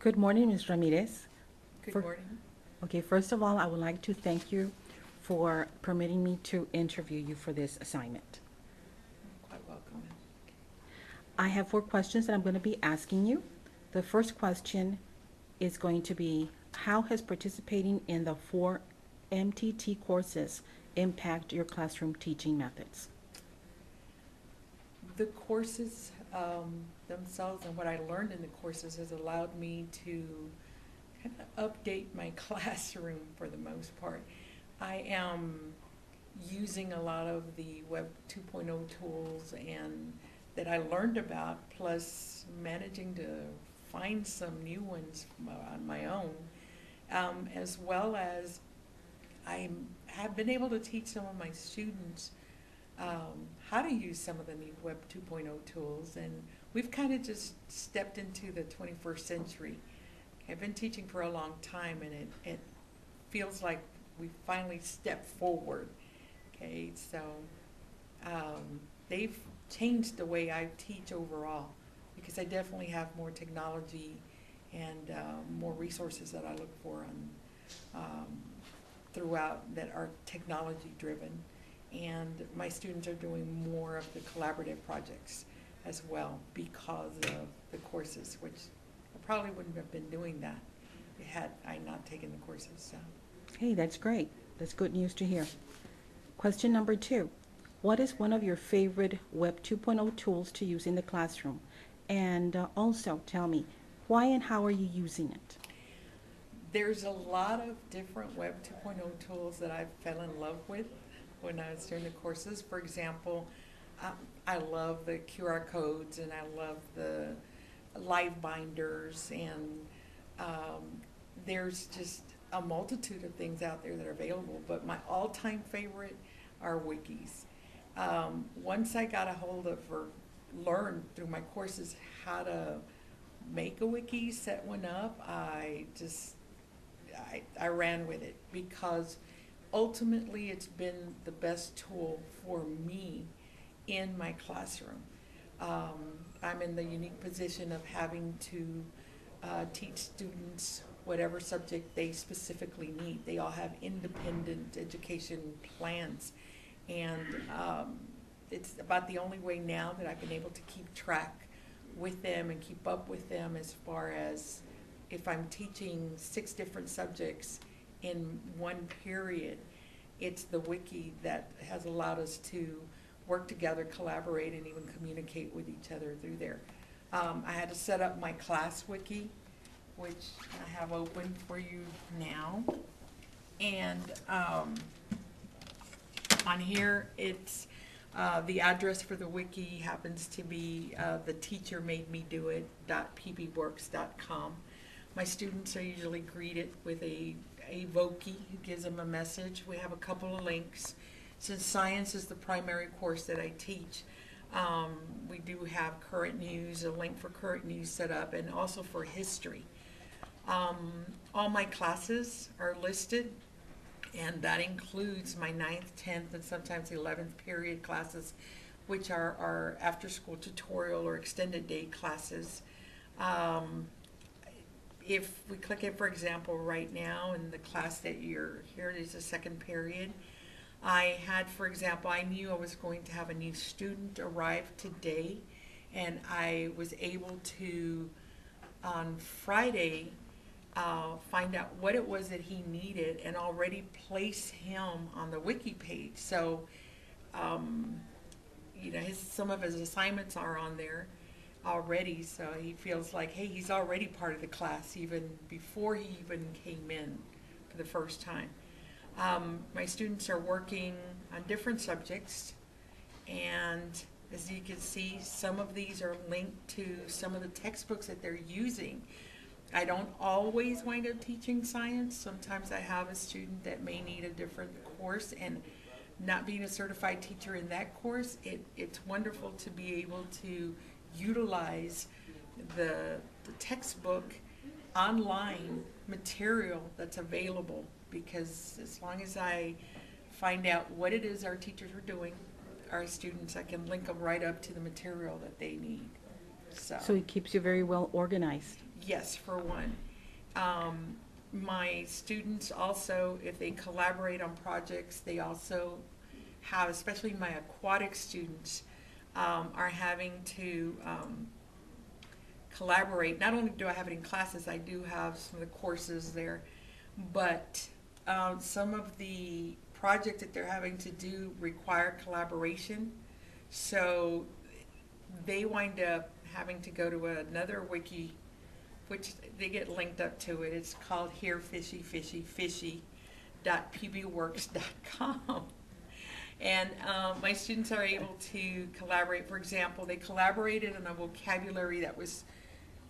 Good morning, Ms. Ramirez. Good For, morning. okay, first of all, I would like to thank you for permitting me to interview you for this assignment. Quite welcome. I have 4 questions that I'm going to be asking you. The first question is going to be, how has participating in the 4 MTT courses impact your classroom teaching methods? The courses themselves and what I learned in the courses has allowed me to kind of update my classroom for the most part. I am using a lot of the Web 2.0 tools and that I learned about, plus managing to find some new ones on my own, as well as I have been able to teach some of my students how to use some of the new Web 2.0 tools, and we've kind of just stepped into the 21st century. I've been teaching for a long time, and it feels like we finally stepped forward. Okay, so they've changed the way I teach overall, because I definitely have more technology and more resources that I look for throughout that are technology driven. And my students are doing more of the collaborative projects as well because of the courses, which I probably wouldn't have been doing that had I not taken the courses. So. Hey, that's great. That's good news to hear. Question number 2. What is one of your favorite Web 2.0 tools to use in the classroom? And also tell me, why and how are you using it? There's a lot of different Web 2.0 tools that I fell in love with when I was doing the courses. For example, I love the QR codes, and I love the live binders, and there's just a multitude of things out there that are available. But my all-time favorite are wikis. Once I got a hold of or learned through my courses how to make a wiki, set one up, I ran with it, because ultimately it's been the best tool for me in my classroom. I'm in the unique position of having to teach students whatever subject they specifically need. They all have independent education plans, and it's about the only way now that I've been able to keep track with them and keep up with them, as far as if I'm teaching 6 different subjects in one period. It's the wiki that has allowed us to work together, collaborate, and even communicate with each other through there. I had to set up my class wiki, which I have open for you now. And on here, it's the address for the wiki happens to be theteachermademedowit.pbworks.com. My students are usually greeted with a Voki who gives them a message. We have a couple of links. Since science is the primary course that I teach, we do have current news, a link for current news set up, and also for history. All my classes are listed, and that includes my 9th, 10th, and sometimes 11th period classes, which are our after-school tutorial or extended day classes. If we click it, for example, right now in the class that you're here, is the 2nd period. I had, for example, I knew I was going to have a new student arrive today, and I was able to, on Friday, find out what it was that he needed and already place him on the wiki page. So, some of his assignments are on there already, so he feels like, hey, he's already part of the class even before he even came in for the first time. My students are working on different subjects, and as you can see, some of these are linked to some of the textbooks that they're using. I don't always wind up teaching science. Sometimes I have a student that may need a different course, and not being a certified teacher in that course, it's wonderful to be able to utilize the textbook online material that's available, because as long as I find out what it is our teachers are doing, our students, I can link them right up to the material that they need. So it keeps you very well organized. Yes, for one. My students also, if they collaborate on projects, they also have, especially my aquatic students, are having to collaborate. Not only do I have it in classes, I do have some of the courses there, but some of the projects that they're having to do require collaboration. So they wind up having to go to another wiki, which they get linked up to it. It's called herefishyfishyfishy.pbworks.com. And my students are able to collaborate. For example, they collaborated on a vocabulary that was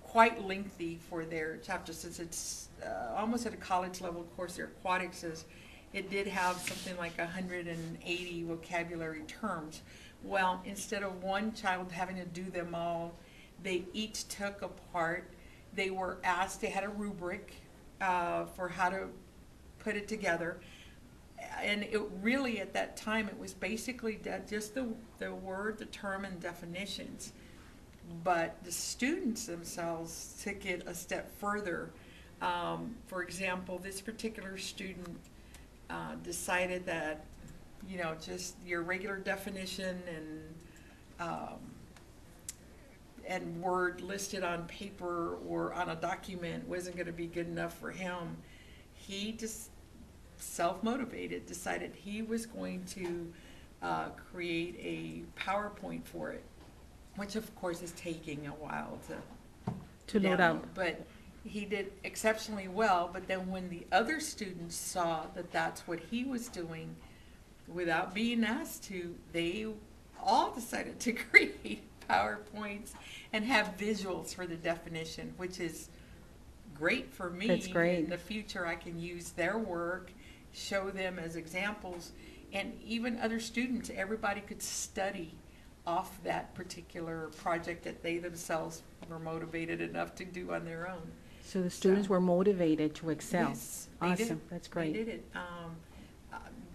quite lengthy for their chapter, since it's almost at a college level course. Their aquatics is, it did have something like 180 vocabulary terms. Well, instead of one child having to do them all, they each took a part. They were asked, they had a rubric for how to put it together. And it really, at that time, it was basically just the word, the term, and definitions. But the students themselves took it a step further. For example, this particular student decided that, you know, just your regular definition and word listed on paper or on a document wasn't going to be good enough for him. He just self-motivated, decided he was going to create a PowerPoint for it, which of course is taking a while to load download. up. But he did exceptionally well. But then when the other students saw that that's what he was doing, without being asked to, they all decided to create PowerPoints and have visuals for the definition, which is great for me. That's great. In the future, I can use their work, show them as examples, and even other students, everybody could study off that particular project that they themselves were motivated enough to do on their own. So the students were motivated to excel. Yes, they Awesome. did. That's great. They did it.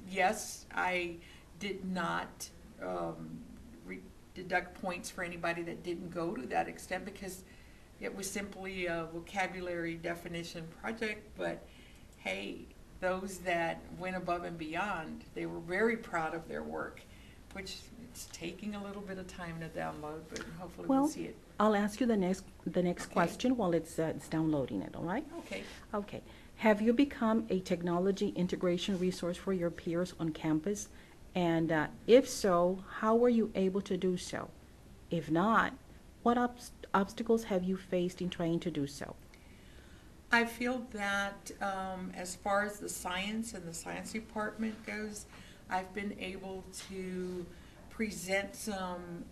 Yes, I did not deduct points for anybody that didn't go to that extent, because it was simply a vocabulary definition project. But hey, those that went above and beyond, they were very proud of their work, which it's taking a little bit of time to download, but hopefully we'll Well, see it. I'll ask you the next Okay. question while it's downloading it, all right? Okay. Okay. Have you become a technology integration resource for your peers on campus? And if so, how were you able to do so? If not, what obstacles have you faced in trying to do so? I feel that as far as the science and the science department goes, I've been able to present some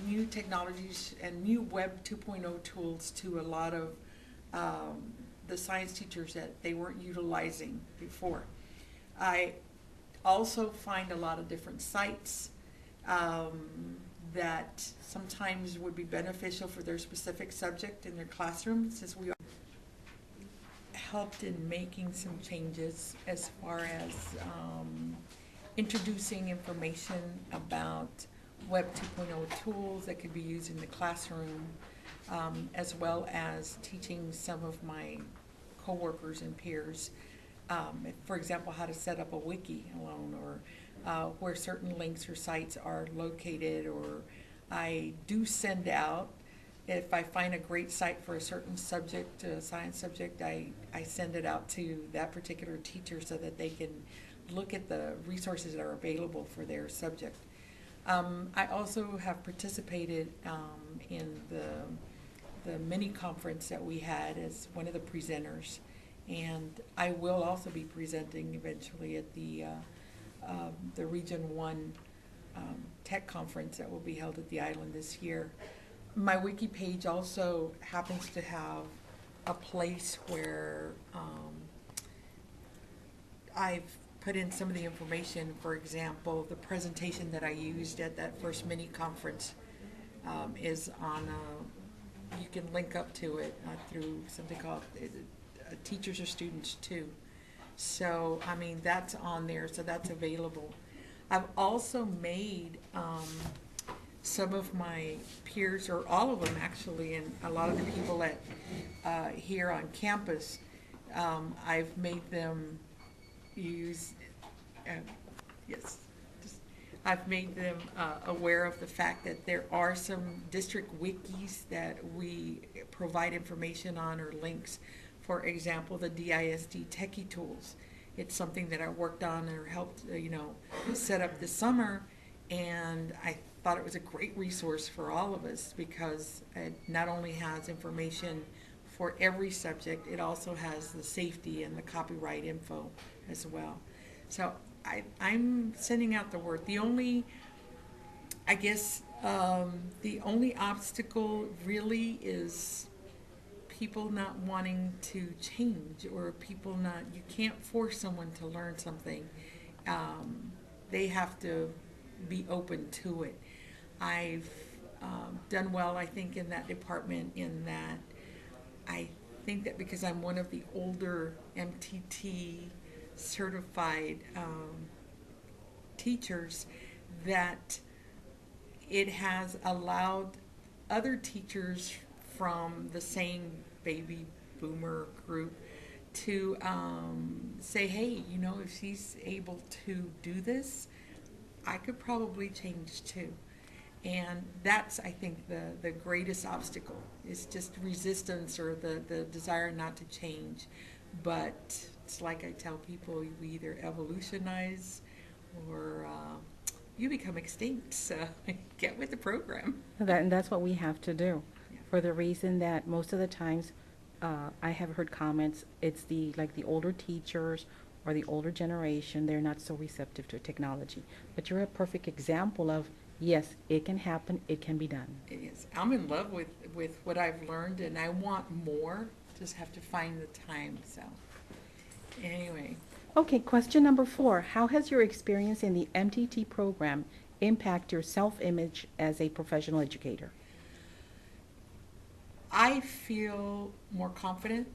new technologies and new Web 2.0 tools to a lot of the science teachers that they weren't utilizing before. I also find a lot of different sites that sometimes would be beneficial for their specific subject in their classroom, since we helped in making some changes as far as introducing information about Web 2.0 tools that could be used in the classroom, as well as teaching some of my coworkers and peers, for example, how to set up a wiki alone, or where certain links or sites are located. Or I do send out, if I find a great site for a certain subject, a science subject, I send it out to that particular teacher so that they can look at the resources that are available for their subject. I also have participated in the mini conference that we had as one of the presenters, and I will also be presenting eventually at the Region 1 Tech Conference that will be held at the island this year. My wiki page also happens to have a place where I've put in some of the information. For example, the presentation that I used at that first mini conference is on you can link up to it through something called Teachers or Students Too. So, I mean, that's on there, so that's available. I've also made some of my peers, or all of them actually, and a lot of the people at here on campus, I've made them use, uh, yes, just, I've made them aware of the fact that there are some district wikis that we provide information on, or links. For example, the DISD Techie Tools. It's something that I worked on or helped, set up this summer, and I thought it was a great resource for all of us because it not only has information for every subject, it also has the safety and the copyright info as well. So I'm sending out the word. The only, I guess, the only obstacle really is people not wanting to change, or people not, you can't force someone to learn something. They have to be open to it. I've done well, I think, in that department, in that I think that because I'm one of the older MTT certified teachers, that it has allowed other teachers from the same baby boomer group to say, hey, if she's able to do this, I could probably change too. And that's, I think, the greatest obstacle is just resistance, or the desire not to change. But it's like I tell people, we either evolutionize or you become extinct. So get with the program. And that's what we have to do, Yeah. for the reason that most of the times I have heard comments, it's the older teachers or the older generation, they're not so receptive to technology. But you're a perfect example of, yes, it can happen, it can be done. It is. I'm in love with what I've learned, and I want more. Just have to find the time. So anyway. Okay, question number 4. How has your experience in the MTT program impact your self-image as a professional educator? I feel more confident.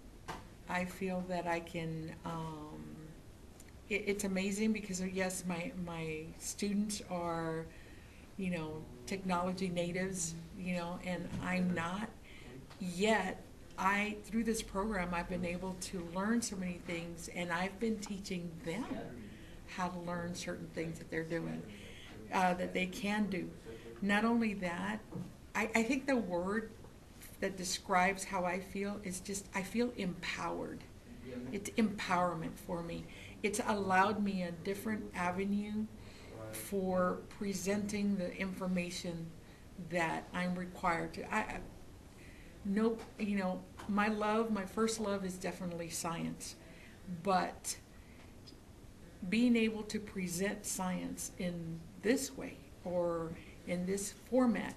I feel that I can, it's amazing because, yes, my students are, technology natives, and I'm not. Yet, through this program, I've been able to learn so many things, and I've been teaching them how to learn certain things that they're doing, that they can do. Not only that, I think the word that describes how I feel is just, I feel empowered. It's empowerment for me. It's allowed me a different avenue for presenting the information that I'm required to. My first love is definitely science, but being able to present science in this way, or in this format,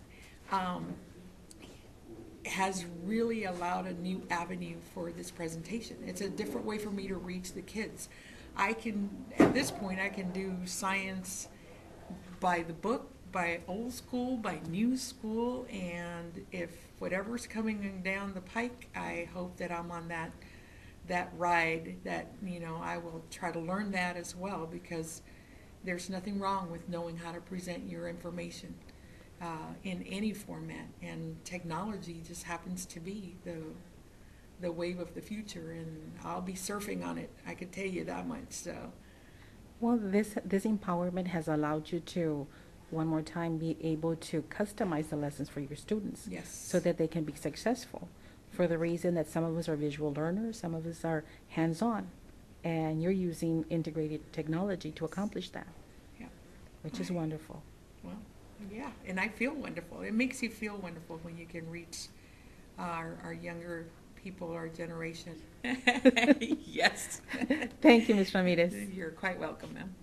has really allowed a new avenue for this presentation. It's a different way for me to reach the kids. At this point, I can do science by the book, by old school, by new school, and if whatever's coming down the pike, I hope that I'm on that ride, that, I will try to learn that as well, because there's nothing wrong with knowing how to present your information in any format, and technology just happens to be the wave of the future, and I'll be surfing on it, I could tell you that much. So, Well, this empowerment has allowed you to, one more time, be able to customize the lessons for your students, yes. so that they can be successful, for the reason that some of us are visual learners, some of us are hands-on, and you're using integrated technology to accomplish that, Yeah. which is wonderful. Well, yeah, and I feel wonderful. It makes you feel wonderful when you can reach our younger people, our generation. Yes. Thank you, Ms. Ramirez. You're quite welcome, ma'am.